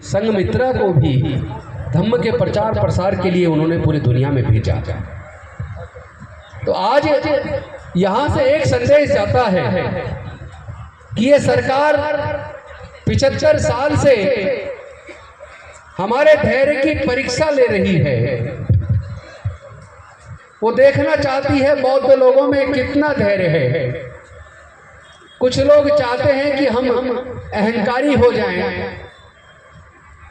संघमित्रा को भी धम्म के प्रचार प्रसार के लिए उन्होंने पूरी दुनिया में भेजा। तो आज यहाँ से एक संदेश जाता है कि ये सरकार 75 साल से हमारे धैर्य की परीक्षा ले रही है। वो देखना चाहती है बौद्ध लोगों में कितना धैर्य है। कुछ लोग चाहते हैं कि हम अहंकारी हो जाएं,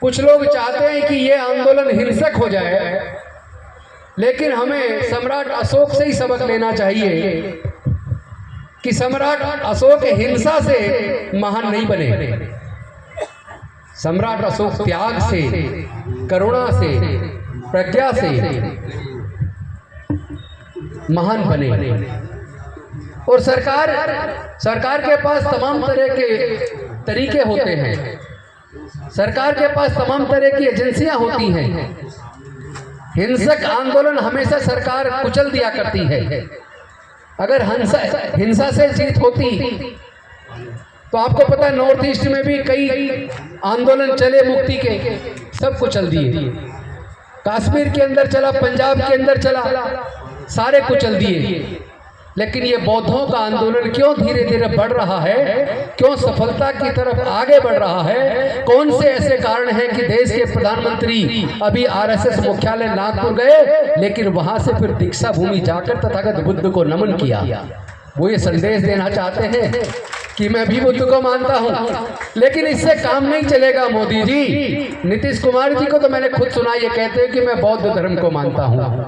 कुछ लोग चाहते हैं कि ये आंदोलन हिंसक हो जाए, लेकिन हमें सम्राट अशोक से ही सबक लेना चाहिए कि सम्राट अशोक हिंसा से महान नहीं बने। सम्राट अशोक त्याग से, करुणा से, प्रज्ञा से महान बने। और सरकार के पास तमाम तरह के तरीके होते हैं, सरकार के पास तमाम तरह की एजेंसियां होती हैं। हिंसक आंदोलन हमेशा सरकार कुचल दिया करती है। अगर हिंसा से जीत होती तो आपको पता है नॉर्थ ईस्ट में भी कई आंदोलन चले मुक्ति के, सब कुचल दिए। कश्मीर के अंदर चला, पंजाब के अंदर चला, सारे कुचल दिए। लेकिन ये बौद्धों का आंदोलन क्यों धीरे धीरे बढ़ रहा है, क्यों सफलता की तरफ आगे बढ़ रहा है? कौन से ऐसे कारण हैं कि देश के प्रधानमंत्री अभी आरएसएस मुख्यालय नागपुर गए, लेकिन वहां से फिर दीक्षा भूमि जाकर तथागत बुद्ध को नमन किया। वो ये संदेश देना चाहते हैं कि मैं भी बुद्ध को मानता हूं। लेकिन इससे काम नहीं चलेगा मोदी जी। नीतीश कुमार जी को तो मैंने खुद सुना, ये कहते हैं कि मैं बौद्ध धर्म को मानता हूं।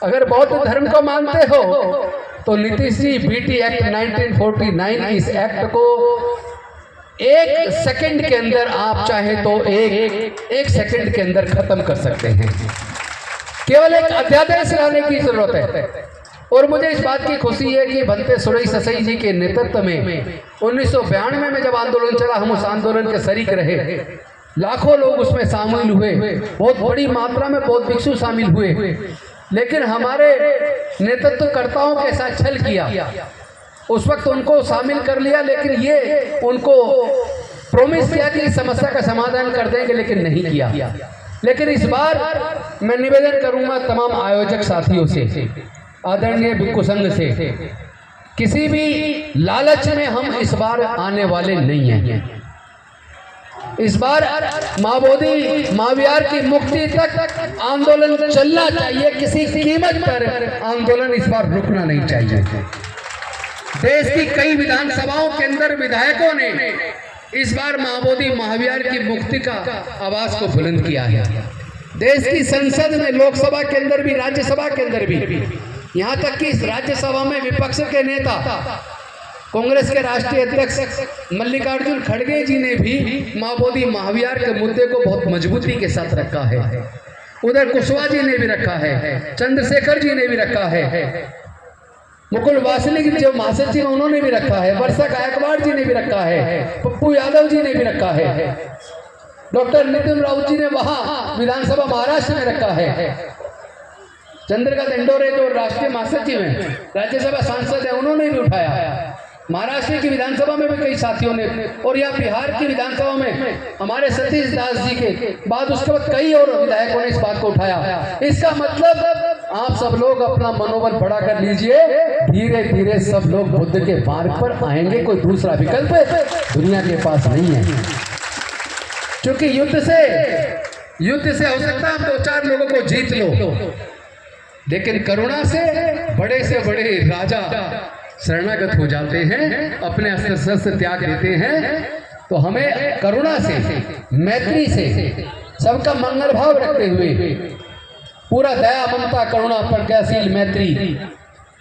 अगर बौद्ध धर्म को मानते हो तो नीतीश जी बीटी एक्ट 1949 इस एक्ट को एक सेकंड के अंदर, आप चाहे तो एक सेकंड के अंदर खत्म कर सकते हैं। केवल एक अध्यादेश लाने की जरूरत है। और मुझे इस बात की खुशी है कि भंते सुरई ससई जी के नेतृत्व में 1992 में जब आंदोलन चला, हम उस आंदोलन के शरीक रहे। लाखों लोग उसमें शामिल हुए, बहुत बड़ी मात्रा में बौद्ध भिक्षु शामिल हुए। लेकिन हमारे नेतृत्वकर्ताओं के साथ छल किया। उस वक्त उनको शामिल कर लिया, लेकिन ये उनको प्रॉमिस किया कि इस समस्या का समाधान कर देंगे, लेकिन नहीं किया। लेकिन इस बार मैं निवेदन करूंगा तमाम आयोजक साथियों से, आदरणीय भिक्षु संघ से, किसी भी लालच में हम इस बार आने वाले नहीं हैं। इस बार मां बोधि मां विहार की मुक्ति तक आंदोलन चलना चाहिए। किसी कीमत पर आंदोलन इस बार रुकना नहीं चाहिए। देश की कई विधानसभाओं के अंदर विधायकों ने इस बार मां बोधि महाविहार की मुक्ति का आवाज को बुलंद किया है। देश की संसद में, लोकसभा के अंदर भी, राज्यसभा के अंदर भी, यहाँ तक कि इस राज्यसभा में विपक्ष के नेता कांग्रेस के राष्ट्रीय अध्यक्ष मल्लिकार्जुन खड़गे जी ने भी मां बोधि महाविहार के मुद्दे को बहुत मजबूती के साथ रखा है। उधर कुशवाहा जी ने भी रखा है, चंद्रशेखर जी ने भी रखा है, मुकुल वासनिक जो महासचिव उन्होंने भी रखा है, वर्षा गायकवाड़ जी ने भी रखा है, पप्पू यादव जी ने भी रखा है, डॉक्टर नितिन राउत जी ने वहां विधानसभा महाराष्ट्र में रखा है, चंद्रकांत इंडोरे जो राष्ट्रीय महासचिव हैं, राज्यसभा सांसद हैं, उन्होंने भी उठाया। महाराष्ट्र की विधानसभा में भी कई साथियों ने, और यहाँ बिहार की विधानसभा में हमारे सतीश दास जी के बाद उसके बाद कई और विधायकों ने इस बात को उठाया। इसका मतलब आप सब लोग अपना मनोबल बढ़ा कर लीजिए। धीरे धीरे सब लोग बुद्ध के मार्ग पर आएंगे। कोई दूसरा विकल्प दुनिया के पास नहीं है। क्योंकि युद्ध से हो सकता है आप 2-4 लोगों को जीत लो, लेकिन करुणा से बड़े राजा शरणागत हो जाते हैं, अपने अस्त्र शस्त्र त्याग देते हैं। तो हमें करुणा से, मैत्री से, सबका मंगल भाव रखते हुए, पूरा दया, ममता, करुणा, प्रज्ञाशील मैत्री,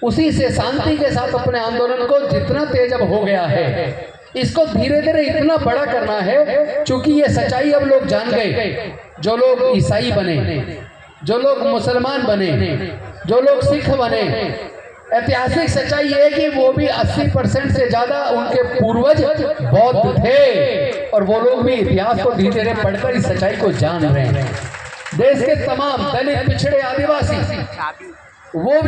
उसी से शांति के साथ अपने आंदोलन को जितना तेज अब हो गया है, इसको धीरे धीरे इतना बड़ा करना है। क्योंकि ये सच्चाई अब लोग जान गए। जो लोग ईसाई बने, जो लोग मुसलमान बने, जो लोग सिख बने, ऐतिहासिक सच्चाई ये है कि वो भी 80% से ज्यादा उनके पूर्वज बौद्ध थे। और वो लोग भी इतिहास को धीरे धीरे पढ़कर इस सच्चाई को जान रहे हैं। देश के तमाम दलित, पिछड़े, आदिवासी वो भी